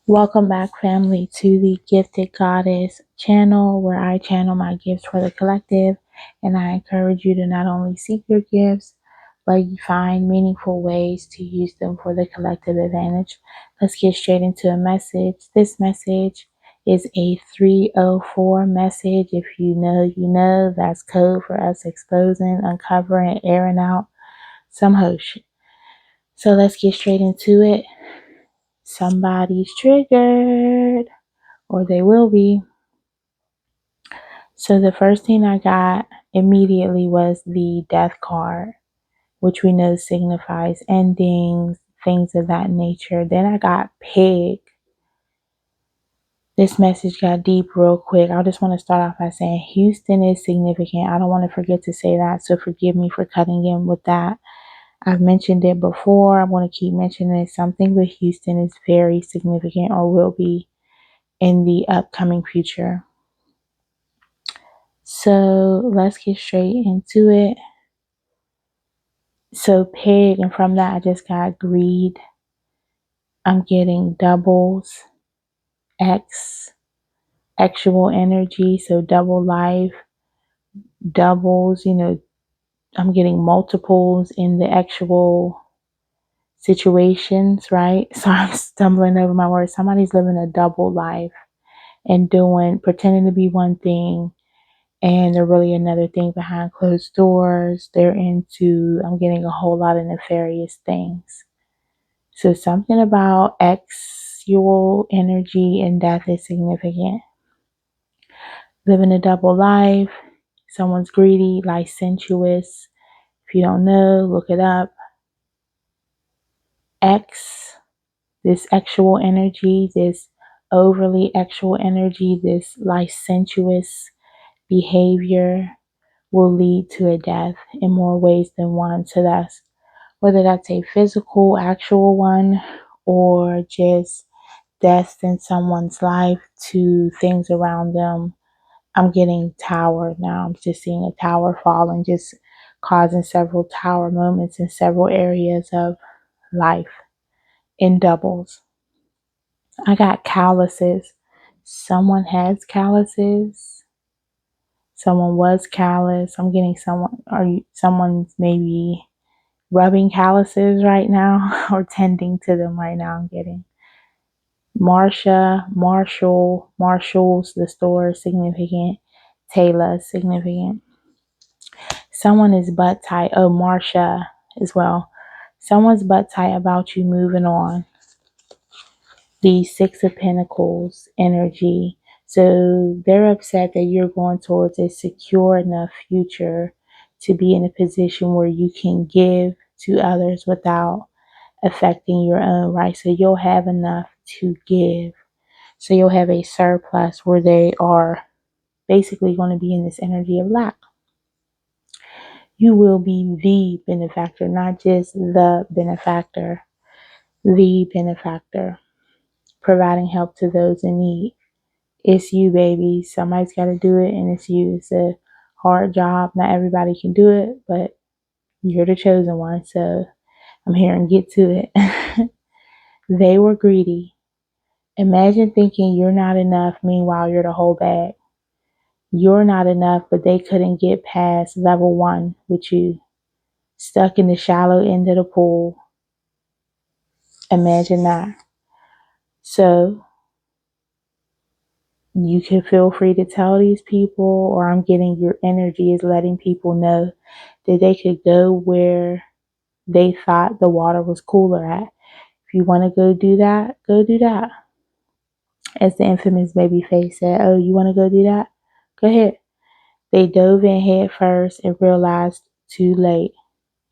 Welcome back, family, to the Gifted Goddess channel where I channel my gifts for the collective. And I encourage you to not only seek your gifts, but you find meaningful ways to use them for the collective advantage. Let's get straight into a message. This message is a 304 message. If you know, you know, that's code for us exposing, uncovering, airing out some hoe shit. So let's get straight into it. Somebody's triggered, or they will be. So the first thing I got immediately was the death card, which we know signifies endings, things of that nature. Then I got pig. This message got deep real quick. I just want to start off by saying Houston is significant. I don't want to forget to say that, so forgive me for cutting in with that. I've mentioned it before. I'm going to keep mentioning it. Something with Houston is very significant, or will be in the upcoming future. So let's get straight into it. So pig, and from that I just got greed. I'm getting doubles, X, actual energy, so double life, doubles, I'm getting multiples in the actual situations, right? So I'm stumbling over my words. Somebody's living a double life and pretending to be one thing, and they're really another thing behind closed doors. I'm getting a whole lot of nefarious things. So something about actual energy and death is significant. Living a double life. Someone's greedy, licentious. If you don't know, look it up. X, this actual energy, this overly actual energy, this licentious behavior will lead to a death in more ways than one. So that's whether that's a physical, actual one, or just death in someone's life to things around them. I'm getting tower now. I'm just seeing a tower falling, just causing several tower moments in several areas of life in doubles. I got calluses. Someone has calluses. Someone was callous. I'm getting someone's maybe rubbing calluses right now or tending to them right now. I'm getting Marshall's, the store is significant. Taylor is significant. Someone is butt tight. Oh, Marsha as well. Someone's butt tight about you moving on. The Six of Pentacles energy. So they're upset that you're going towards a secure enough future to be in a position where you can give to others without affecting your own, right? So you'll have enough to give. So you'll have a surplus where they are basically going to be in this energy of lack. You will be the benefactor, not just the benefactor, the benefactor, providing help to those in need. It's you, baby. Somebody's got to do it, and it's you. It's a hard job. Not everybody can do it, but you're the chosen one. So I'm here and get to it. They were greedy. Imagine thinking you're not enough. Meanwhile, you're the whole bag. You're not enough, but they couldn't get past level 1 with you. Stuck in the shallow end of the pool. Imagine that. So you can feel free to tell these people, or I'm getting your energy is letting people know that they could go where they thought the water was cooler at. If you want to go do that, go do that. As the infamous Babyface said, oh, you want to go do that? Go ahead. They dove in head first and realized too late.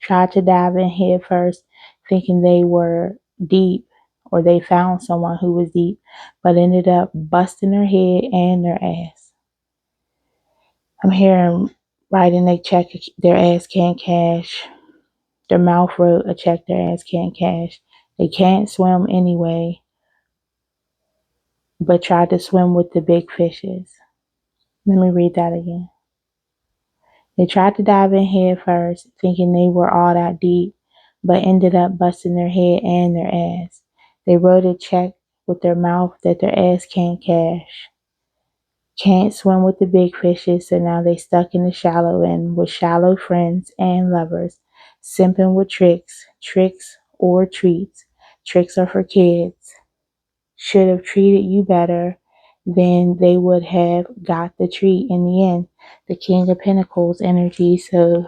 Tried to dive in head first, thinking they were deep, or they found someone who was deep, but ended up busting their head and their ass. I'm hearing writing they check their ass can't cash. Their mouth wrote a check their ass can't cash. They can't swim anyway, but tried to swim with the big fishes. Let me read that again. They tried to dive in head first, thinking they were all that deep, but ended up busting their head and their ass. They wrote a check with their mouth that their ass can't cash. Can't swim with the big fishes, so now they stuck in the shallow end with shallow friends and lovers, simping with tricks or treats. Tricks are for kids. Should have treated you better, then they would have got the treat in the end. The King of Pentacles energy. So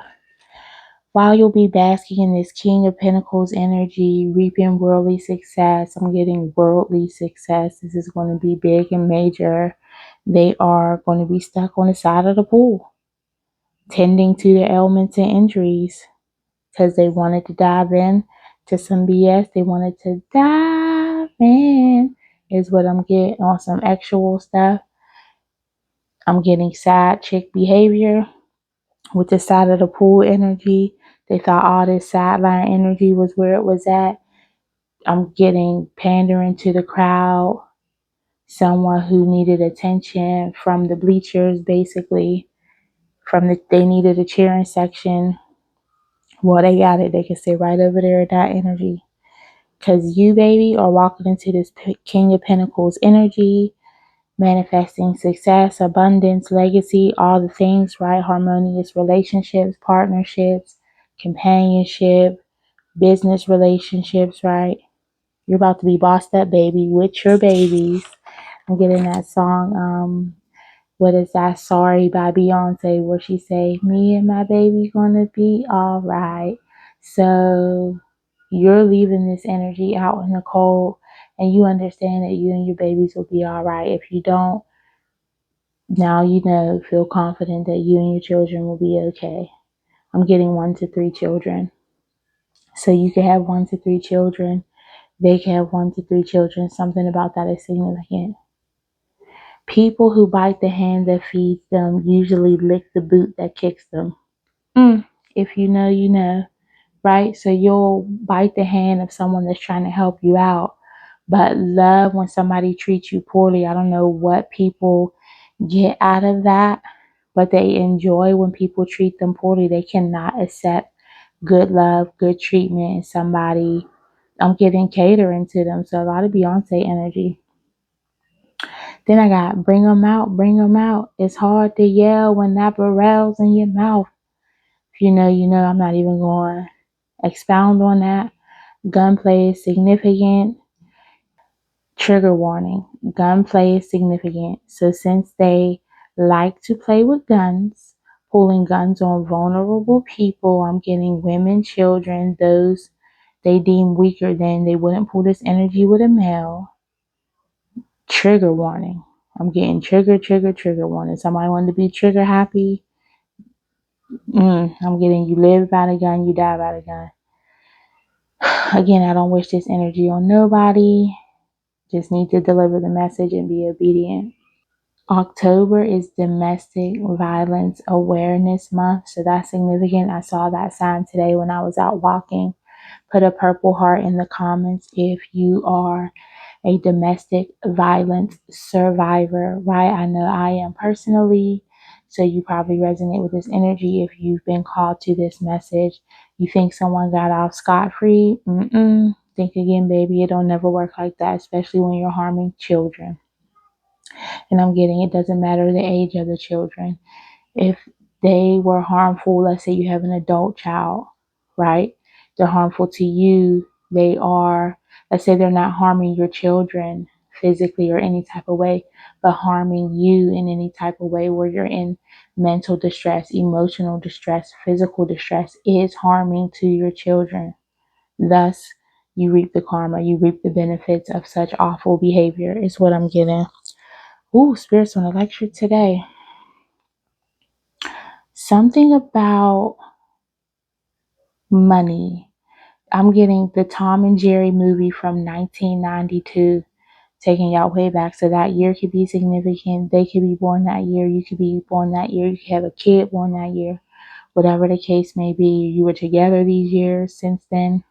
while you'll be basking in this King of Pentacles energy, reaping worldly success, I'm getting worldly success. This is going to be big and major. They are going to be stuck on the side of the pool, tending to their ailments and injuries because they wanted to dive in to some BS. They wanted to dive in, is what I'm getting on some actual stuff. I'm getting side chick behavior with the side of the pool energy. They thought all this sideline energy was where it was at. I'm getting pandering to the crowd, someone who needed attention from the bleachers, basically. They needed a cheering section. Well, they got it. They can sit right over there at that energy. Because you, baby, are walking into this King of Pentacles energy, manifesting success, abundance, legacy, all the things, right? Harmonious relationships, partnerships, companionship, business relationships, right? You're about to be bossed up, baby, with your babies. I'm getting that song, what is that? Sorry by Beyonce, where she say, me and my baby gonna be all right. So you're leaving this energy out in the cold, and you understand that you and your babies will be all right. If you don't, now you know, feel confident that you and your children will be okay. I'm getting 1 to 3 children. So you can have 1 to 3 children. They can have 1 to 3 children. Something about that is significant. People who bite the hand that feeds them usually lick the boot that kicks them. If you know, you know, right? So you'll bite the hand of someone that's trying to help you out, but love when somebody treats you poorly. I don't know what people get out of that, but they enjoy when people treat them poorly. They cannot accept good love, good treatment, and somebody. I'm getting catering to them. So a lot of Beyonce energy. Then I got bring them out, bring them out. It's hard to yell when that barrel's in your mouth. If you know, you know. I'm not even going to expound on that. Gunplay is significant. Trigger warning. Gunplay is significant. So since they like to play with guns, pulling guns on vulnerable people, I'm getting women, children, those they deem weaker than, they wouldn't pull this energy with a male. Trigger warning. I'm getting trigger warning. Somebody wanted to be trigger happy. I'm getting you live by the gun, you die by the gun. Again, I don't wish this energy on nobody. Just need to deliver the message and be obedient. October is Domestic Violence Awareness Month, so that's significant. I saw that sign today when I was out walking. Put a purple heart in the comments if you are a domestic violence survivor, right? I know I am personally, so you probably resonate with this energy if you've been called to this message. You think someone got off scot-free? Think again, baby. It don't never work like that, especially when you're harming children. And I'm getting, it doesn't matter the age of the children. If they were harmful, let's say you have an adult child, right? They're harmful to you. They are, let's say they're not harming your children physically or any type of way, but harming you in any type of way where you're in mental distress, emotional distress, physical distress is harming to your children. Thus, you reap the karma, you reap the benefits of such awful behavior is what I'm getting. Ooh, Spirit's on a lecture today. Something about money. I'm getting the Tom and Jerry movie from 1992, taking y'all way back. So that year could be significant. They could be born that year. You could be born that year. You could have a kid born that year. Whatever the case may be, you were together these years since then.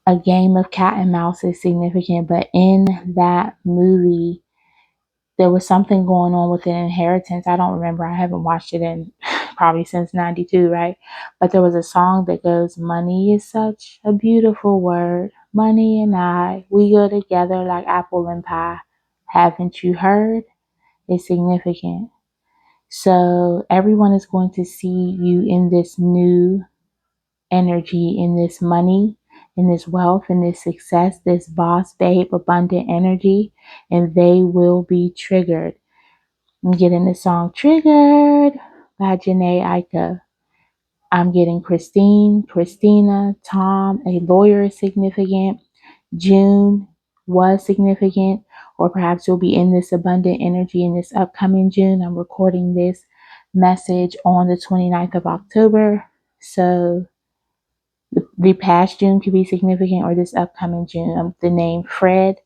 A game of cat and mouse is significant, but in that movie, there was something going on with an inheritance. I don't remember. I haven't watched it in probably since 92, right? But there was a song that goes, money is such a beautiful word. Money and I, we go together like apple and pie. Haven't you heard? It's significant. So everyone is going to see you in this new energy, in this money, in this wealth, in this success, this boss babe abundant energy, and they will be triggered. I'm getting the song Triggered by Janae Aika. I'm getting Christine, Christina, Tom, a lawyer is significant. June was significant, or perhaps you'll be in this abundant energy in this upcoming June. I'm recording this message on the 29th of October. So the past June could be significant, or this upcoming June. The name Fred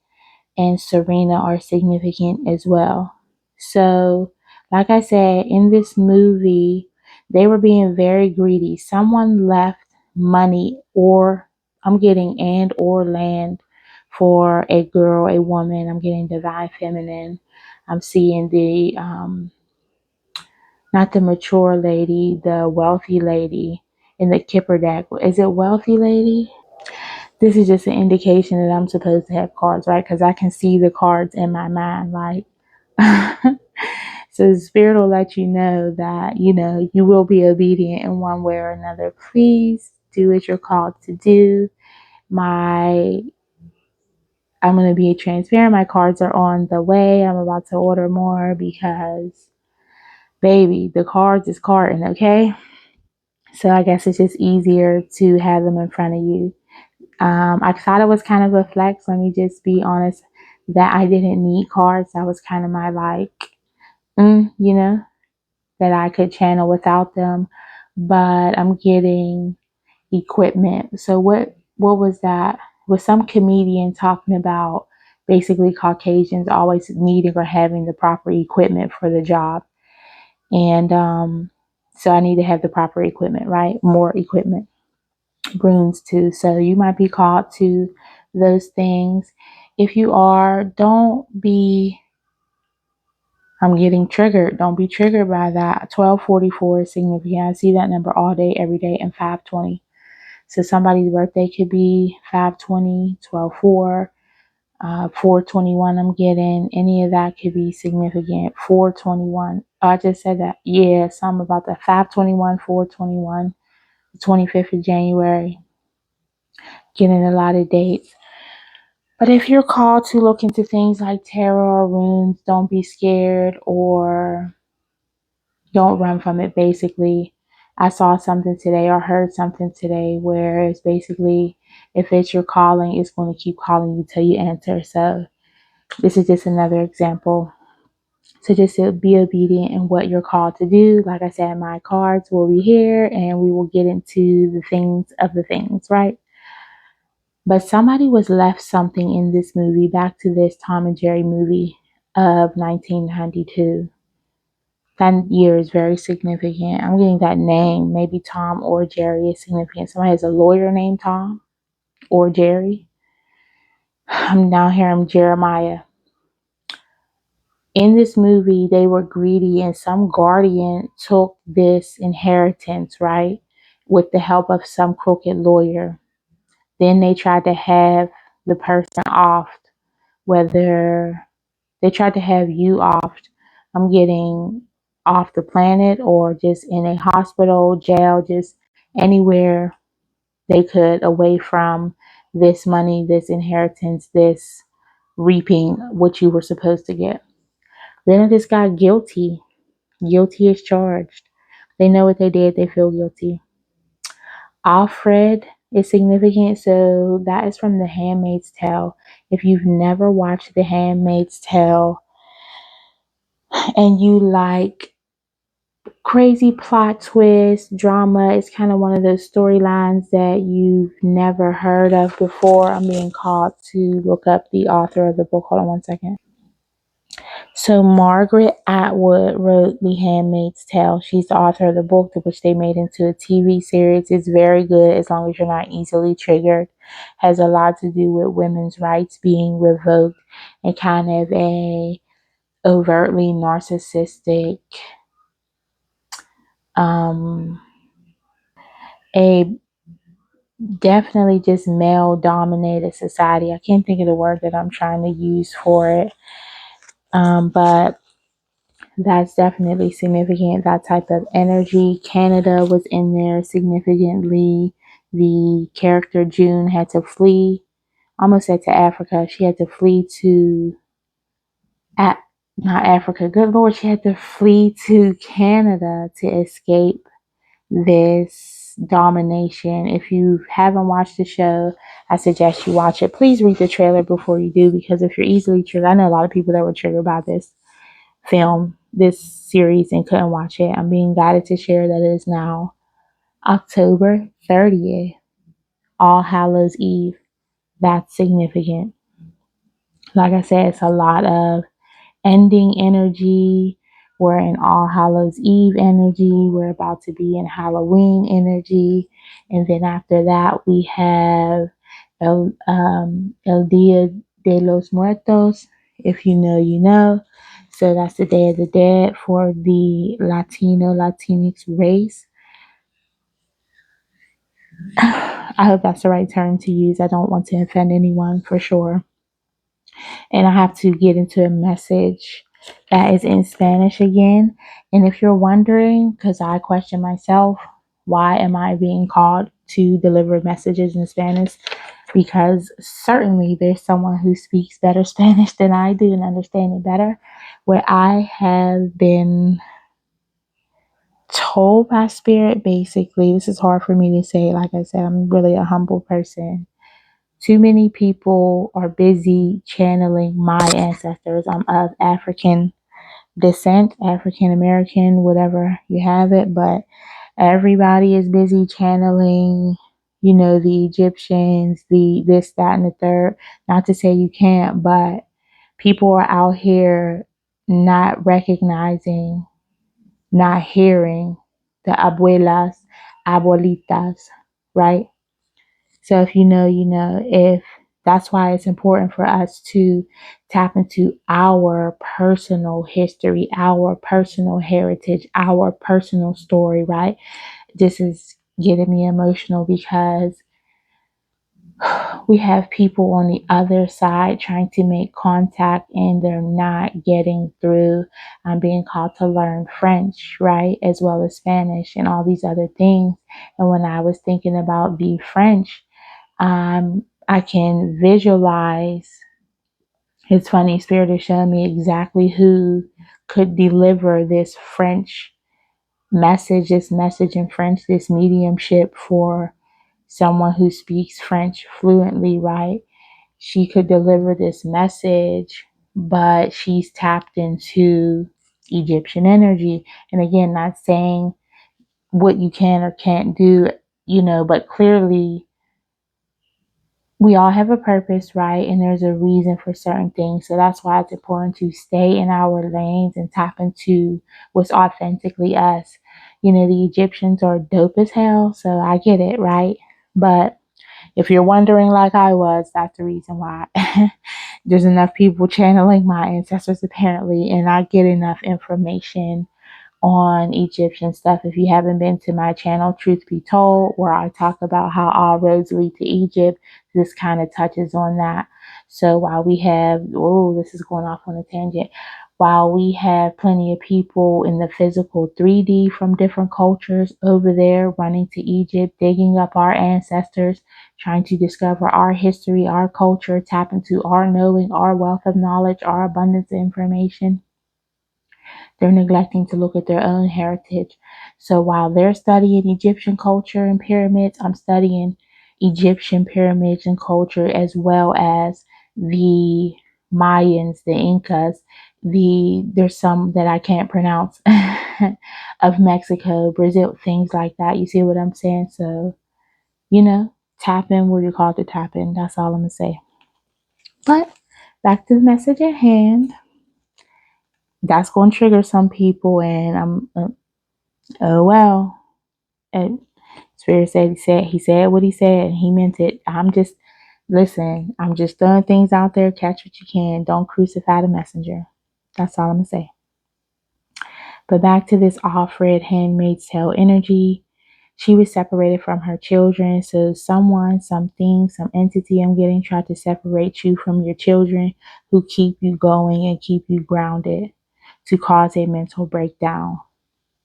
and Serena are significant as well. So, like I said, in this movie, they were being very greedy. Someone left money, or I'm getting and or land for a girl, a woman. I'm getting divine feminine. I'm seeing the not the mature lady, the wealthy lady in the Kipper deck. Is it wealthy lady? This is just an indication that I'm supposed to have cards, right? Because I can see the cards in my mind, like. So the spirit will let you know that, you will be obedient in one way or another. Please do what you're called to do. I'm going to be transparent. My cards are on the way. I'm about to order more because, baby, the cards is carding, okay? So I guess it's just easier to have them in front of you. I thought it was kind of a flex. Let me just be honest that I didn't need cards. That was kind of my that I could channel without them. But I'm getting equipment. So what was that? Was some comedian talking about basically Caucasians always needing or having the proper equipment for the job. And so I need to have the proper equipment, right? More equipment. Brooms too. So you might be called to those things. If you are, I'm getting triggered. Don't be triggered by that. 1244 is significant. I see that number all day, every day, and 520. So somebody's birthday could be 520, 12/4, 421. I'm getting any of that could be significant. 421. Oh, I just said that. Yeah, something about that. 521, 421, the 25th of January. Getting a lot of dates. But if you're called to look into things like tarot or runes, don't be scared or don't run from it. Basically, I saw something today or heard something today where it's basically, if it's your calling, it's going to keep calling you till you answer. So this is just another example. So just to be obedient in what you're called to do. Like I said, my cards will be here and we will get into the things of the things, right? But somebody was left something in this movie, back to this Tom and Jerry movie of 1992. That year is very significant. I'm getting that name. Maybe Tom or Jerry is significant. Somebody has a lawyer named Tom or Jerry. I'm now hearing Jeremiah. In this movie, they were greedy and some guardian took this inheritance, right? With the help of some crooked lawyer. Then they tried to have the person off, whether they tried to have you off. I'm getting off the planet or just in a hospital, jail, just anywhere they could, away from this money, this inheritance, this reaping what you were supposed to get. Then it just got guilty. Guilty is charged. They know what they did. They feel guilty. Alfred is significant. So that is from The Handmaid's Tale. If you've never watched The Handmaid's Tale and you like crazy plot twist, drama, it's kind of one of those storylines that you've never heard of before. I'm being called to look up the author of the book. Hold on one second. So Margaret Atwood wrote The Handmaid's Tale. She's the author of the book, which they made into a TV series. It's very good as long as you're not easily triggered. Has a lot to do with women's rights being revoked and kind of a overtly narcissistic, a definitely just male dominated society. I can't think of the word that I'm trying to use for it. But that's definitely significant, that type of energy. Canada was in there significantly. The character June had to flee, almost said to Africa. She had to flee to, not Africa, good Lord, she had to flee to Canada to escape this domination. If you haven't watched the show, I suggest you watch it. Please read the trailer before you do, because if you're easily triggered, I know a lot of people that were triggered by this series and couldn't watch it. I'm being guided to share that it is now October 30th, All Hallows Eve. That's significant. Like I said, it's a lot of ending energy. We're in All Hallows Eve energy. We're about to be in Halloween energy. And then after that, we have El Dia de los Muertos. If you know, you know. So that's the Day of the Dead for the Latinx race. I hope that's the right term to use. I don't want to offend anyone for sure. And I have to get into a message that is in Spanish again. And if you're wondering, because I question myself, why am I being called to deliver messages in Spanish? Because certainly there's someone who speaks better Spanish than I do and understand it better. Where I have been told by spirit, basically, this is hard for me to say. Like I said, I'm really a humble person. Too many people are busy channeling my ancestors. I'm of African descent, African American, whatever you have it, but everybody is busy channeling, the Egyptians, the this, that, and the third. Not to say you can't, but people are out here not recognizing, not hearing the abuelas, abuelitas, right? So if you know, you know. If that's why it's important for us to tap into our personal history, our personal heritage, our personal story, right? This is getting me emotional because we have people on the other side trying to make contact and they're not getting through. I'm being called to learn French, right? As well as Spanish and all these other things. And when I was thinking about the French, I can visualize. It's funny, Spirit is showing me exactly who could deliver this French this message in French, this mediumship for someone who speaks French fluently, right? She could deliver this message, but she's tapped into Egyptian energy. And again, not saying what you can or can't do, but clearly we all have a purpose, right? And there's a reason for certain things. So that's why it's important to stay in our lanes and tap into what's authentically us. The Egyptians are dope as hell, so I get it, right? But if you're wondering, like I was, that's the reason why. There's enough people channeling my ancestors apparently, and I get enough information on Egyptian stuff. If you haven't been to my channel, Truth Be Told, where I talk about how all roads lead to Egypt, this kind of touches on that. So while we have, this is going off on a tangent. While we have plenty of people in the physical 3D from different cultures over there running to Egypt, digging up our ancestors, trying to discover our history, our culture, tap into our knowing, our wealth of knowledge, our abundance of information, they're neglecting to look at their own heritage. So while they're studying Egyptian culture and pyramids, I'm studying Egyptian pyramids and culture, as well as the Mayans, the Incas, there's some that I can't pronounce of Mexico, Brazil, things like that. You see what I'm saying? So, tap in where you're called to tap in. That's all I'm gonna say. But back to the message at hand. That's going to trigger some people, and oh well. And Spirit he said what he said, and he meant it. I'm just throwing things out there. Catch what you can. Don't crucify the messenger. That's all I'm gonna say. But back to this Alfred Handmaid's Tale energy. She was separated from her children. So someone, something, some entity I'm getting tried to separate you from your children who keep you going and keep you grounded to cause a mental breakdown.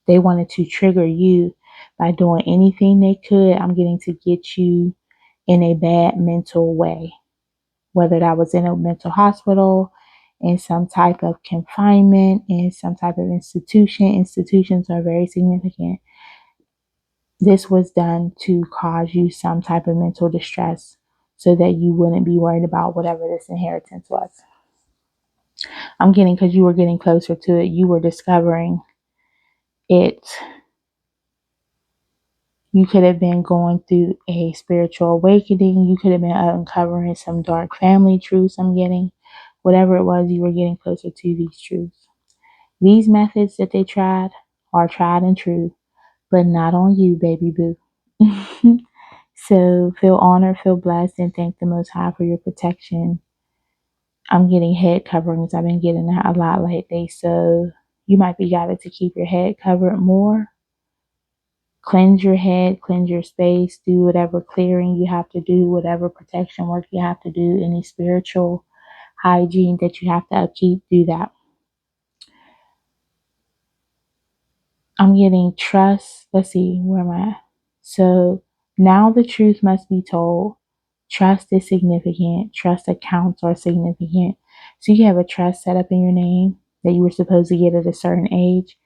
They wanted to trigger you by doing anything they could. I'm getting to get you in a bad mental way, whether that was in a mental hospital, in some type of confinement, in some type of institution. Institutions are very significant. This was done to cause you some type of mental distress so that you wouldn't be worried about whatever this inheritance was. I'm getting, because you were getting closer to it, you were discovering it. You could have been going through a spiritual awakening. You could have been uncovering some dark family truths. I'm getting, whatever it was, you were getting closer to these truths. These methods that they tried are tried and true, but not on you, baby boo. So feel honored, feel blessed, and thank the Most High for your protection. I'm getting head coverings. I've been getting that a lot lately. So you might be guided to keep your head covered more. Cleanse your head, cleanse your space, do whatever clearing you have to do, whatever protection work you have to do, any spiritual hygiene that you have to upkeep, do that. I'm getting trust. Let's see, where am I at? So now the truth must be told. Trust is significant. Trust accounts are significant. So you have a trust set up in your name that you were supposed to get at a certain age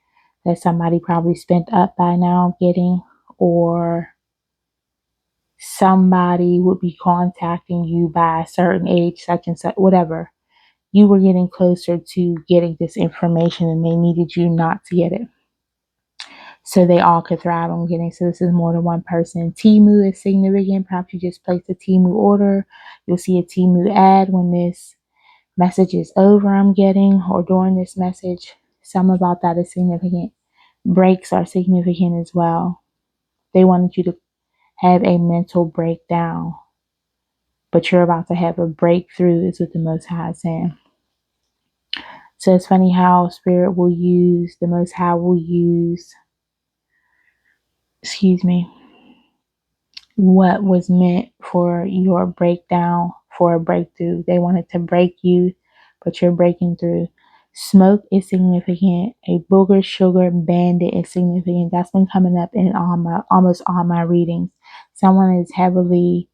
that somebody probably spent up by now getting, or somebody would be contacting you by a certain age, such and such, whatever. You were getting closer to getting this information and they needed you not to get it, so they all could thrive on getting. So this is more than one person. Temu is significant. Perhaps you just placed a Temu order. You'll see a Temu ad when this message is over, I'm getting, or during this message. Some about that is significant. Breaks are significant as well. They wanted you to have a mental breakdown, but you're about to have a breakthrough, is what the Most High is saying. So it's funny how Spirit will use, the Most High will use, what was meant for your breakdown, for a breakthrough. They wanted to break you, but you're breaking through. Smoke is significant. A booger sugar bandit is significant. That's been coming up in almost all my readings. Someone is heavily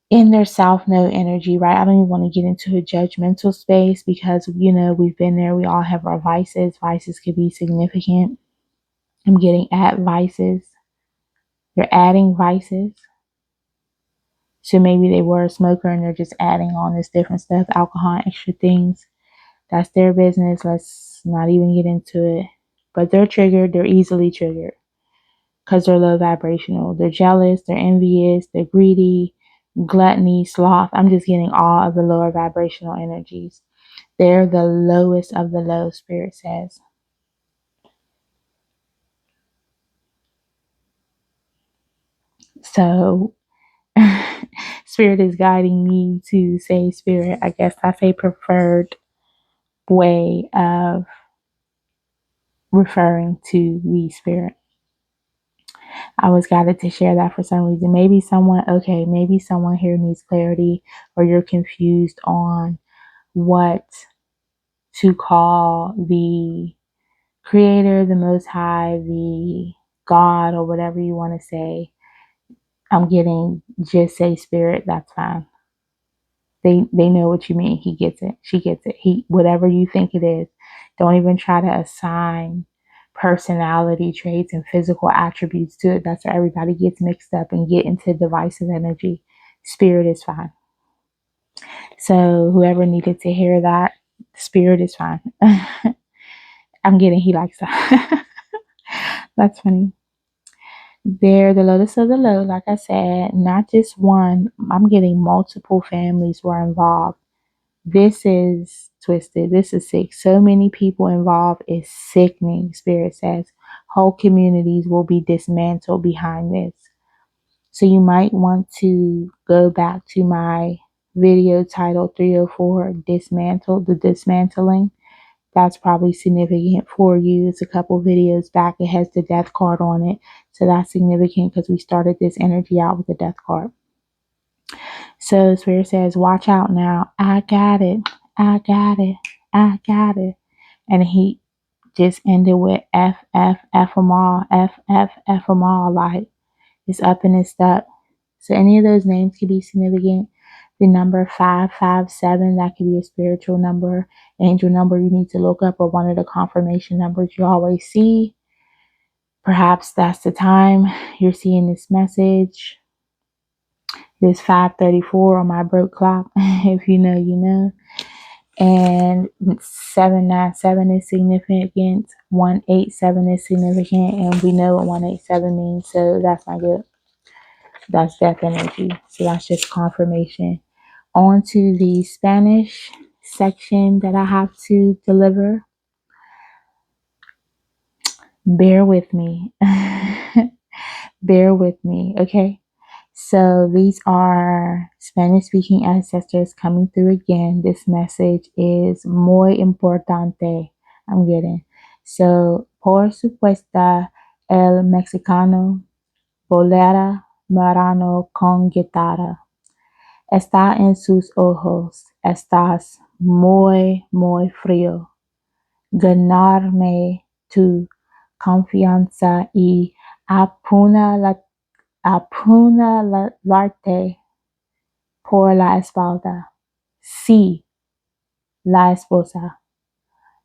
in their South Node energy, right? I don't even want to get into a judgmental space because, we've been there. We all have our vices. Vices could be significant. I'm getting at vices. You're adding vices. So maybe they were a smoker and they're just adding on this different stuff, alcohol, extra things. That's their business. Let's not even get into it. But they're triggered. They're easily triggered because they're low vibrational. They're jealous. They're envious. They're greedy, gluttony, sloth. I'm just getting all of the lower vibrational energies. They're the lowest of the low, Spirit says. So Spirit is guiding me to say, Spirit, I guess that's a preferred way of referring to the Spirit. I was guided to share that for some reason. Maybe someone here needs clarity, or you're confused on what to call the Creator, the Most High, the God, or whatever you want to say. I'm getting, just say Spirit, that's fine. They know what you mean. He gets it. She gets it. Whatever you think it is, don't even try to assign personality traits and physical attributes to it. That's where everybody gets mixed up and get into divisive energy. Spirit is fine. So whoever needed to hear that, Spirit is fine. I'm getting, he likes that. That's funny. They're the lotus of the low, like I said, not just one. I'm getting multiple families were involved. This is twisted. This is sick. So many people involved is sickening, Spirit says. Whole communities will be dismantled behind this. So you might want to go back to my video titled 304, Dismantle, the dismantling. that's probably significant for you. It's a couple videos back. It has the death card on it. So that's significant because we started this energy out with the death card. So Spirit says, watch out now. I got it. I got it. I got it. And he just ended with F, F, F them all. F, F, F them all. Like, it's up and it's stuck. So any of those names could be significant. The number 557, that could be a spiritual number, angel number you need to look up, or one of the confirmation numbers you always see. Perhaps that's the time you're seeing this message. It's 5:34 on my broke clock. If you know, you know. And 797 is significant. 187 is significant, and we know what 187 means, so that's not good. That's death energy. So that's just confirmation. On to the Spanish section that I have to deliver. Bear with me. Bear with me, okay? So these are Spanish speaking ancestors coming through again. This message is muy importante. I'm getting. So, por supuesto, el mexicano bolera marano con guitarra. Está en sus ojos. Estás muy, muy frío. Ganarme tu confianza y apuñalarte por la espalda. Sí, la esposa.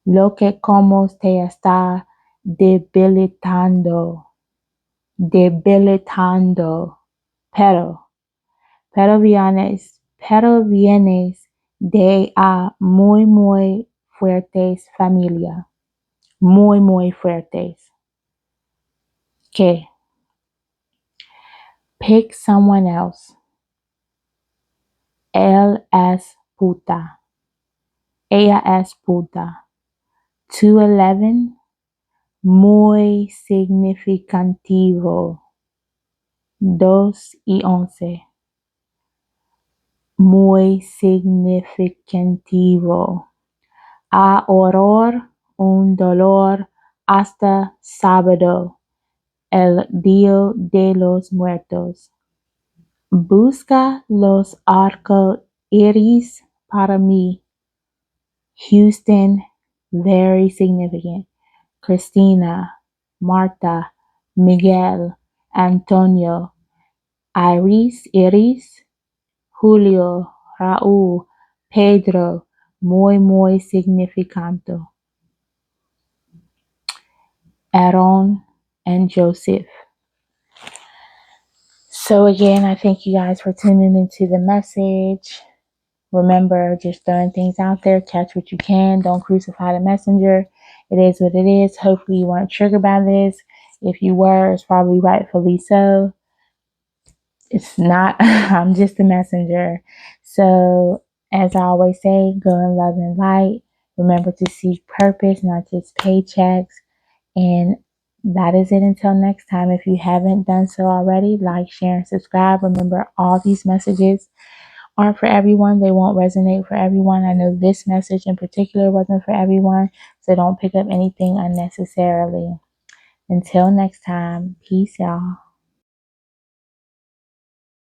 Lo que como te está debilitando. Pero vienes de a muy, muy fuertes familia. Muy, muy fuertes. Que pick someone else. Él es puta. Ella es puta. 211, muy significativo. 2 y 11. Muy significativo. A horror, un dolor hasta sábado, el día de los muertos. Busca los arcoíris para mí. Houston, very significant. Christina, Marta, Miguel, Antonio, Iris, Julio, Raúl, Pedro, muy, muy significante. Aaron and Joseph. So again, I thank you guys for tuning into the message. Remember, just throwing things out there. Catch what you can. Don't crucify the messenger. It is what it is. Hopefully you weren't triggered by this. If you were, it's probably rightfully so. It's not. I'm just a messenger. So, as I always say, go in love and light. Remember to seek purpose, not just paychecks. And that is it until next time. If you haven't done so already, like, share, and subscribe. Remember, all these messages aren't for everyone. They won't resonate for everyone. I know this message in particular wasn't for everyone. So don't pick up anything unnecessarily. Until next time, peace, y'all.